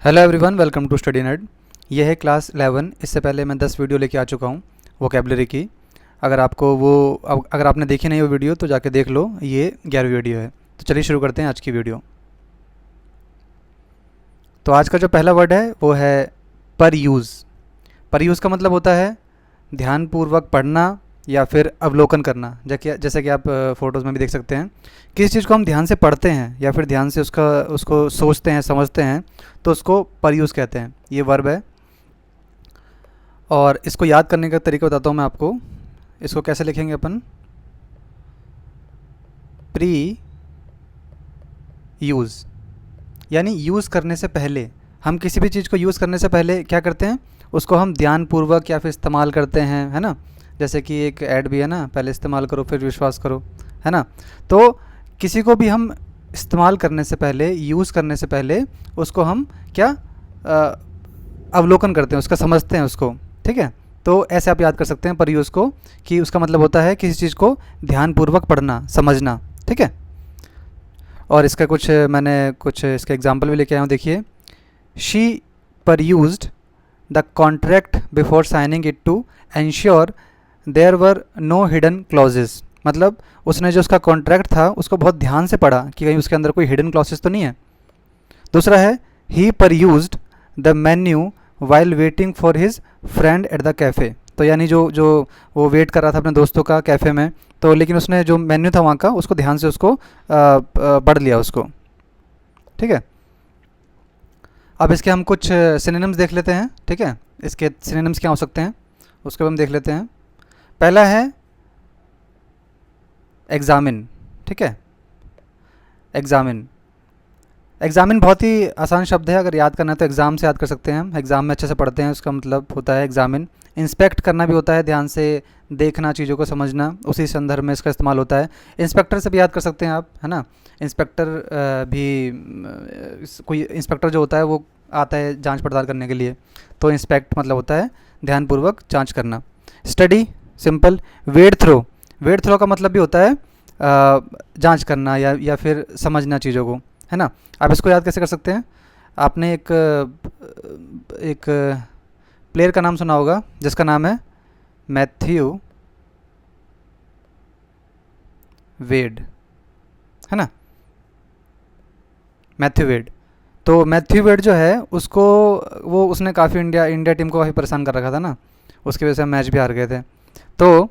Hello everyone, welcome to Study Net. ये है class 11। इससे पहले मैं 10 वीडियो लेके आ चुका हूँ वोकेबलरी की। अगर आपने देखी नहीं वो वीडियो तो जाके देख लो। ये 11वीं वीडियो है। तो चलिए शुरू करते हैं आज की वीडियो। तो आज का जो पहला वर्ड है वो है पर यूज़। पर यूज़ का मतलब होता है ध्यानपूर्वक पढ़ना या फिर अवलोकन करना। जैसे कि आप फ़ोटोज़ में भी देख सकते हैं। किसी चीज़ को हम ध्यान से पढ़ते हैं या फिर ध्यान से उसको सोचते हैं, समझते हैं, तो उसको पर यूज़ कहते हैं। ये वर्ब है। और इसको याद करने का तरीका बताता हूँ मैं आपको। इसको कैसे लिखेंगे अपन? प्री यूज़, यानी यूज़ करने से पहले। हम किसी भी चीज़ को यूज़ करने से पहले क्या करते हैं? उसको हम ध्यानपूर्वक या फिर इस्तेमाल करते हैं, है ना। जैसे कि एक ऐड भी है ना, पहले इस्तेमाल करो फिर विश्वास करो, है ना। तो किसी को भी हम इस्तेमाल करने से पहले, यूज़ करने से पहले उसको हम क्या अवलोकन करते हैं, उसका समझते हैं उसको। ठीक है। तो ऐसे आप याद कर सकते हैं पर यूज़ को, कि उसका मतलब होता है किसी चीज़ को ध्यानपूर्वक पढ़ना, समझना। ठीक है। और इसका मैंने कुछ इसके एग्जाम्पल भी लेके आया हूँ। देखिए, she perused the contract before signing it to ensure there were no hidden clauses। मतलब उसने जो उसका कॉन्ट्रैक्ट था उसको बहुत ध्यान से पढ़ा कि कहीं उसके अंदर कोई हिडन क्लॉसेस तो नहीं है। दूसरा है he perused the menu while waiting for his friend at the cafe। तो यानी जो जो वो वेट कर रहा था अपने दोस्तों का कैफ़े में, तो लेकिन उसने जो मेन्यू था वहाँ का उसको ध्यान से उसको पढ़ लिया उसको। ठीक है। अब इसके हम कुछ सिनोनिम्स देख लेते हैं। ठीक है। इसके सिनोनिम्स क्या हो सकते हैं उसको हम देख लेते हैं। पहला है एग्ज़ामिन। ठीक है। एग्ज़ामिन, एग्ज़ामिन बहुत ही आसान शब्द है। अगर याद करना है तो एग्ज़ाम से याद कर सकते हैं हम। एग्ज़ाम में अच्छे से पढ़ते हैं, उसका मतलब होता है एग्ज़ामिन। इंस्पेक्ट करना भी होता है, ध्यान से देखना, चीज़ों को समझना, उसी संदर्भ में इसका इस्तेमाल होता है। इंस्पेक्टर से भी याद कर सकते हैं आप, है ना। इंस्पेक्टर कोई इंस्पेक्टर जो होता है वो आता है जांच पड़ताल करने के लिए। तो इंस्पेक्ट मतलब होता है ध्यानपूर्वक जांच करना। Study, simple. Wade through, wade through का मतलब भी होता है जांच करना या फिर समझना चीज़ों को, है ना। आप इसको याद कैसे कर सकते हैं? आपने एक प्लेयर का नाम सुना होगा जिसका नाम है मैथ्यू वेड, है ना। Matthew Wade. तो मैथ्यू वेड जो है उसको, उसने काफ़ी इंडिया टीम को काफ़ी परेशान कर रखा था ना। उसकी वजह से हम मैच भी हार गए थे। तो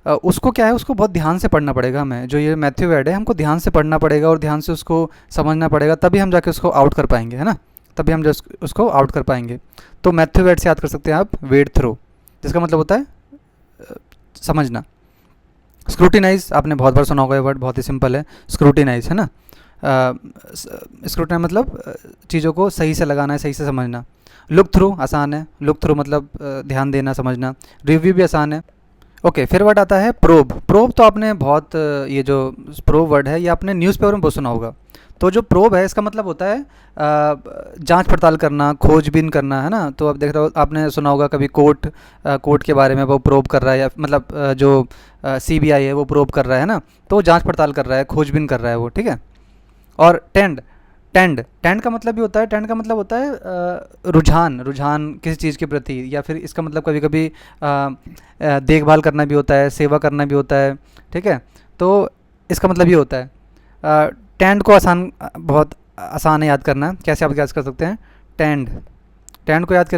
उसको क्या है, उसको बहुत ध्यान से पढ़ना पड़ेगा हमें। जो ये मैथ्यू वेड है हमको ध्यान से पढ़ना पड़ेगा और ध्यान से उसको समझना पड़ेगा, तभी हम जाके उसको आउट कर पाएंगे, है ना। तभी हम उसको आउट कर पाएंगे। तो मैथ्यू वेड से याद कर सकते हैं आप वेड थ्रो, जिसका मतलब होता है समझना। स्क्रूटिनाइज, आपने बहुत बार सुना होगा ये वर्ड, बहुत ही सिंपल है। स्क्रूटिनाइज, है ना। स्क्रूटिनाइज मतलब चीज़ों को सही से लगाना है, सही से समझना। लुक थ्रू आसान है। लुक थ्रू मतलब ध्यान देना, समझना। रिव्यू भी आसान है। ओके, फिर वर्ड आता है प्रोब। प्रोब तो आपने बहुत ये जो प्रोब वर्ड है ये आपने न्यूज़पेपर में बहुत सुना होगा। तो जो प्रोब है इसका मतलब होता है जांच पड़ताल करना, खोजबीन करना, है ना। तो आप देख रहे हो, आपने सुना होगा कभी कोर्ट के बारे में वो प्रोब कर रहा है, या मतलब जो सीबीआई है वो प्रोब कर रहा है ना। तो जांच पड़ताल कर रहा है, खोजबीन कर रहा है वो। ठीक है। और टेंड, टेंड का मतलब भी होता है, टेंड का मतलब होता है रुझान, रुझान किसी चीज़ के प्रति, या फिर इसका मतलब कभी कभी देखभाल करना भी होता है, सेवा करना भी होता है। ठीक है। तो इसका मतलब ये होता है। टेंड को बहुत आसान है याद करना। कैसे आप याद कर सकते हैं? टेंड, टेंड को याद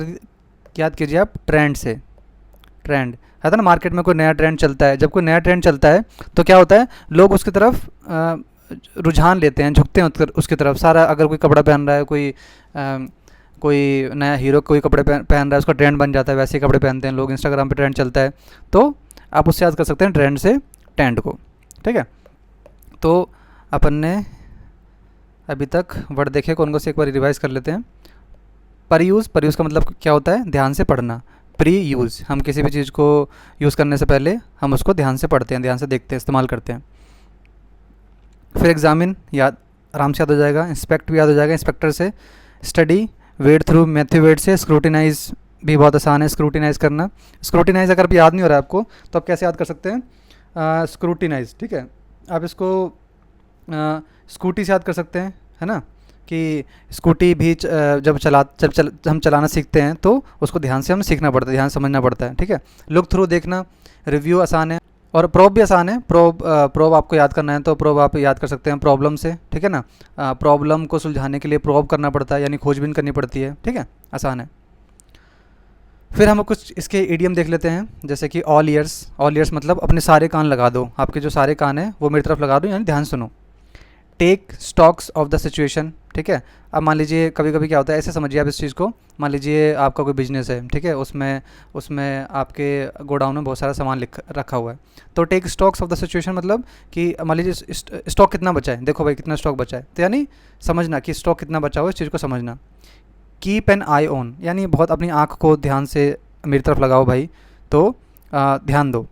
कीजिए आप ट्रेंड से। ट्रेंड है ना, मार्केट में कोई नया ट्रेंड चलता है। जब कोई नया ट्रेंड चलता है तो क्या होता है, लोग उसकी तरफ रुझान लेते हैं, झुकते हैं उसकी तरफ। सारा अगर कोई कपड़ा पहन रहा है, कोई नया हीरो कोई कपड़े पहन रहा है, उसका ट्रेंड बन जाता है, वैसे ही कपड़े पहनते हैं लोग। इंस्टाग्राम पे ट्रेंड चलता है, तो आप उससे याद कर सकते हैं ट्रेंड से ट्रेंड को। ठीक है। तो अपन ने अभी तक वर्ड देखे, कौन कौन से एक बार रिवाइज कर लेते हैं। पर यूज़ का मतलब क्या होता है? ध्यान से पढ़ना। प्री यूज़, हम किसी भी चीज़ को यूज़ करने से पहले हम उसको ध्यान से पढ़ते हैं, ध्यान से देखते हैं, इस्तेमाल करते हैं। फिर एग्जामिन, याद आराम से याद हो जाएगा। इंस्पेक्ट भी याद हो जाएगा इंस्पेक्टर से। स्टडी, वेड थ्रू मैथ्यू वेड से। स्क्रूटिनाइज भी बहुत आसान है, स्क्रूटिनाइज करना। स्क्रूटिनाइज अगर याद नहीं हो रहा है आपको तो आप कैसे याद कर सकते हैं? स्क्रूटिनाइज, ठीक है। आप इसको स्कूटी से याद कर सकते हैं, है ना, कि स्कूटी भी जब हम चलाना सीखते हैं तो उसको ध्यान से हमें सीखना पड़ता है, ध्यान समझना पड़ता है, ठीक है। लुक थ्रू देखना, रिव्यू आसान है, और प्रोब भी आसान है। प्रोब आपको याद करना है तो प्रोब आप याद कर सकते हैं प्रॉब्लम से, ठीक है ना। प्रॉब्लम को सुलझाने के लिए प्रोब करना पड़ता है, यानी खोजबीन करनी पड़ती है, ठीक है, आसान है। फिर हम कुछ इसके इडियम देख लेते हैं, जैसे कि ऑल ईयर्स मतलब अपने सारे कान लगा दो, आपके जो सारे कान हैं वो मेरी तरफ लगा दो, यानी ध्यान सुनो। Tech stocks of the situation, ठीक है। अब मान लीजिए कभी कभी क्या होता है, ऐसे समझिए आप इस चीज़ को, मान लीजिए आपका कोई बिजनेस है, ठीक है, उसमें उसमें आपके गोडाउन में बहुत सारा सामान लिख रखा हुआ है। तो tech stocks of the situation मतलब कि मान लीजिए स्टॉक कितना बचा है, देखो भाई कितना स्टॉक बचा है, तो यानी समझना कि स्टॉक कितना बचा हुआ है, इस चीज़ को समझना। कीप एन आई ऑन, यानी बहुत अपनी आँख को ध्यान से मेरी तरफ लगाओ भाई, तो ध्यान दो।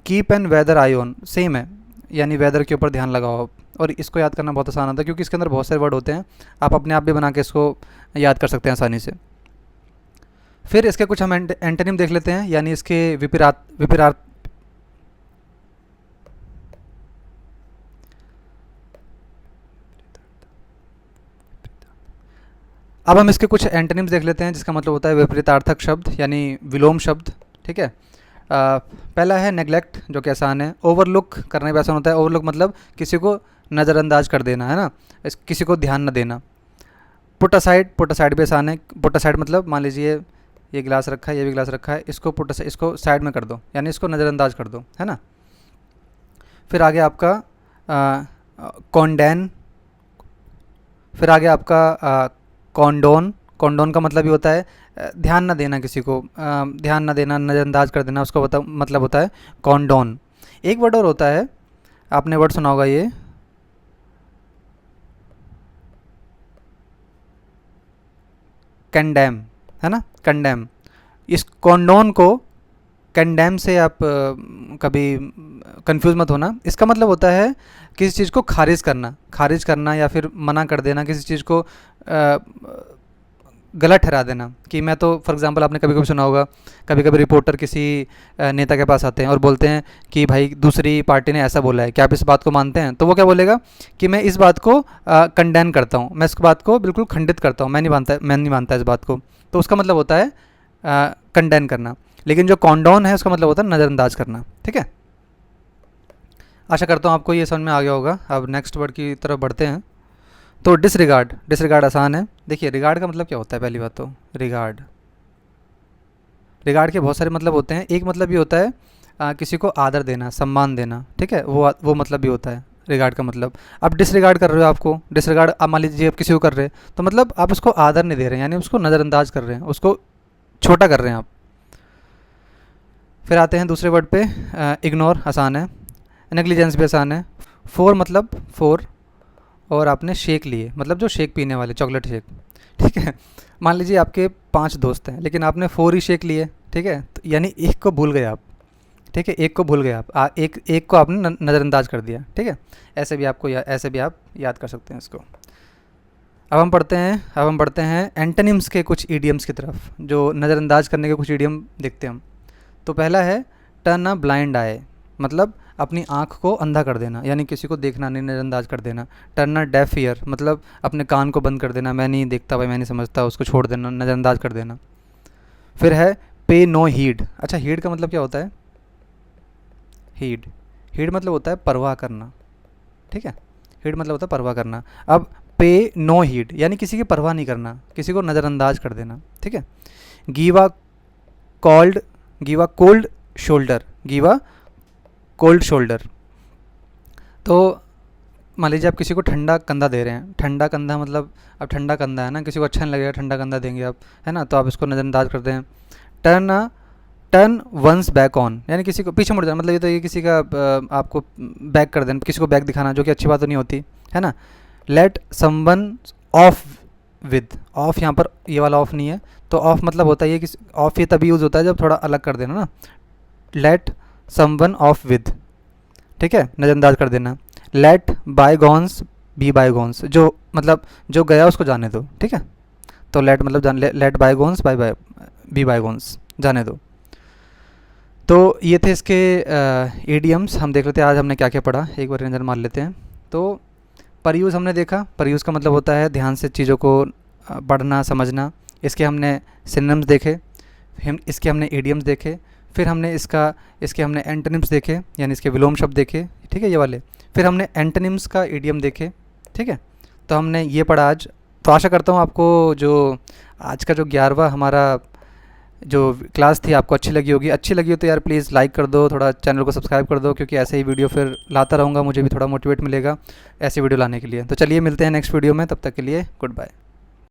Keep an whether I on same है, यानी वेदर के ऊपर ध्यान लगाओ आप। और इसको याद करना बहुत आसान होता है क्योंकि इसके अंदर बहुत सारे वर्ड होते हैं, आप अपने आप भी बना के इसको याद कर सकते हैं आसानी से। फिर इसके कुछ हम एंटोनिम देख लेते हैं, यानी इसके विपरीत विपरीत अब हम इसके कुछ एंटोनिम्स देख लेते हैं, जिसका मतलब होता है विपरीतार्थक शब्द, यानी विलोम शब्द, ठीक है। पहला है नेग्लेक्ट, जो कि आसान है। ओवरलुक करना भी आसान होता है। ओवरलुक मतलब किसी को नज़रअंदाज कर देना, है ना, किसी को ध्यान न देना। पुट असाइड भी आसान है। पुट असाइड मतलब मान लीजिए ये गिलास रखा है, ये भी गिलास रखा है, इसको साइड में कर दो, यानी इसको नज़रअंदाज कर दो, है ना। फिर आगे आपका कॉन्डेन, फिर आगे आपका कॉन्डोन। कॉन्डोन का मतलब ये होता है ध्यान ना देना, किसी को ध्यान ना देना, नज़रअंदाज कर देना, उसका मतलब होता है कॉन्डोन। एक वर्ड और होता है, आपने वर्ड सुना होगा ये, कंडेम, है ना, कंडेम। इस कॉन्डोन को कंडेम से आप कभी कंफ्यूज मत होना। इसका मतलब होता है किसी चीज़ को खारिज करना या फिर मना कर देना, किसी चीज़ को गलत ठहरा देना। कि मैं तो फॉर एग्जांपल आपने कभी कभी सुना होगा, कभी कभी रिपोर्टर किसी नेता के पास आते हैं और बोलते हैं कि भाई दूसरी पार्टी ने ऐसा बोला है, क्या आप इस बात को मानते हैं? तो वो क्या बोलेगा कि मैं इस बात को कंडेन करता हूँ, मैं इस बात को बिल्कुल खंडित करता हूँ, मैं नहीं मानता इस बात को। तो उसका मतलब होता है कंडेन करना। लेकिन जो कॉन्डोन है उसका मतलब होता है नज़रअंदाज करना, ठीक है। आशा करता हूँ आपको ये समझ में आ गया होगा। अब नेक्स्ट वर्ड की तरफ बढ़ते हैं। तो डिसरिगार्ड आसान है। देखिए रिगार्ड का मतलब क्या होता है, पहली बात तो रिगार्ड के बहुत सारे मतलब होते हैं। एक मतलब ये होता है किसी को आदर देना, सम्मान देना, ठीक है, वो मतलब भी होता है रिगार्ड का मतलब। आप डिसरिगार्ड कर रहे हो, आपको डिसरिगार्ड आप मान लीजिए आप किसी को कर रहे हैं, तो मतलब आप उसको आदर नहीं दे रहे हैं, यानी उसको नज़रअंदाज कर रहे हैं, उसको छोटा कर रहे हैं आप। फिर आते हैं दूसरे वर्ड पे, इग्नोर आसान है। नेग्लिजेंस भी आसान है। फोर और आपने शेक लिए, मतलब जो शेक पीने वाले, चॉकलेट शेक, ठीक है। मान लीजिए आपके 5 दोस्त हैं, लेकिन आपने 4 ही शेक लिए, ठीक है, तो यानी एक को भूल गए आप, ठीक है, एक को भूल गए आप, एक को आपने नज़रअंदाज कर दिया, ठीक है। ऐसे भी आप याद कर सकते हैं इसको। अब हम बढ़ते हैं एंटोनिम्स के कुछ ईडियम्स की तरफ, जो नज़रअंदाज करने के कुछ ईडियम देखते हैं हम। तो पहला है टर्न अ ब्लाइंड आई, मतलब अपनी आँख को अंधा कर देना, यानी किसी को देखना नहीं, नज़रअंदाज कर देना। टर्न अ डेफ ईयर मतलब अपने कान को बंद कर देना, मैं नहीं देखता भाई, मैं नहीं समझता, उसको छोड़ देना, नज़रअंदाज कर देना। फिर है पे नो हीड। अच्छा, हीड का मतलब क्या होता है? हीड मतलब होता है परवाह करना, ठीक है। हीड मतलब होता है परवाह करना। अब पे नो हीड यानी किसी की परवाह नहीं करना, किसी को नज़रअंदाज कर देना, ठीक है। गीवा कोल्ड शोल्डर। तो मान लीजिए आप किसी को ठंडा कंधा दे रहे हैं, ठंडा कंधा मतलब अब ठंडा कंधा है ना, किसी को अच्छा नहीं लगेगा ठंडा कंधा देंगे आप, है ना, तो आप इसको नज़रअंदाज करते हैं। टर्न वंस बैक ऑन यानी किसी को पीछे मुड़ जाना, मतलब ये किसी का आपको बैक कर देना, किसी को बैक दिखाना, जो कि अच्छी बात तो नहीं होती, है ना। Let someone off with, off यहाँ पर ये वाला ऑफ नहीं है, तो ऑफ मतलब होता है ये कि ऑफ ये तभी यूज़ होता है जब थोड़ा अलग कर देना ना। लेट समवन ऑफ विद, ठीक है, नज़रअंदाज कर देना। लेट बायगॉन्स बी बायगॉन्स, जो मतलब जो गया उसको जाने दो, ठीक है। तो लेट मतलब लेट बायगॉन्स बी बायगॉन्स, जाने दो। तो ये थे इसके ईडियम्स। हम देख लेते हैं आज हमने क्या क्या पढ़ा, एक बार नज़र मार लेते हैं। तो पर यूज़ हमने देखा, पर यूज़ का मतलब होता है ध्यान से चीज़ों को पढ़ना समझना। इसके हमने सिनोनिम्स देखे, हम इसके हमने इडियम्स देखे, फिर हमने इसके हमने एंटोनिम्स देखे, यानी इसके विलोम शब्द देखे, ठीक है, ये वाले। फिर हमने एंटोनिम्स का इडियम देखे, ठीक है। तो हमने ये पढ़ा आज। तो आशा करता हूँ आपको जो आज का जो 11वां हमारा जो क्लास थी आपको अच्छी लगी होगी। अच्छी लगी हो तो यार प्लीज़ लाइक कर दो, थोड़ा चैनल को सब्सक्राइब कर दो, क्योंकि ऐसे ही वीडियो फिर लाता रहूँगा, मुझे भी थोड़ा मोटिवेट मिलेगा ऐसी वीडियो लाने के लिए। तो चलिए मिलते हैं नेक्स्ट वीडियो में, तब तक के लिए गुड बाय।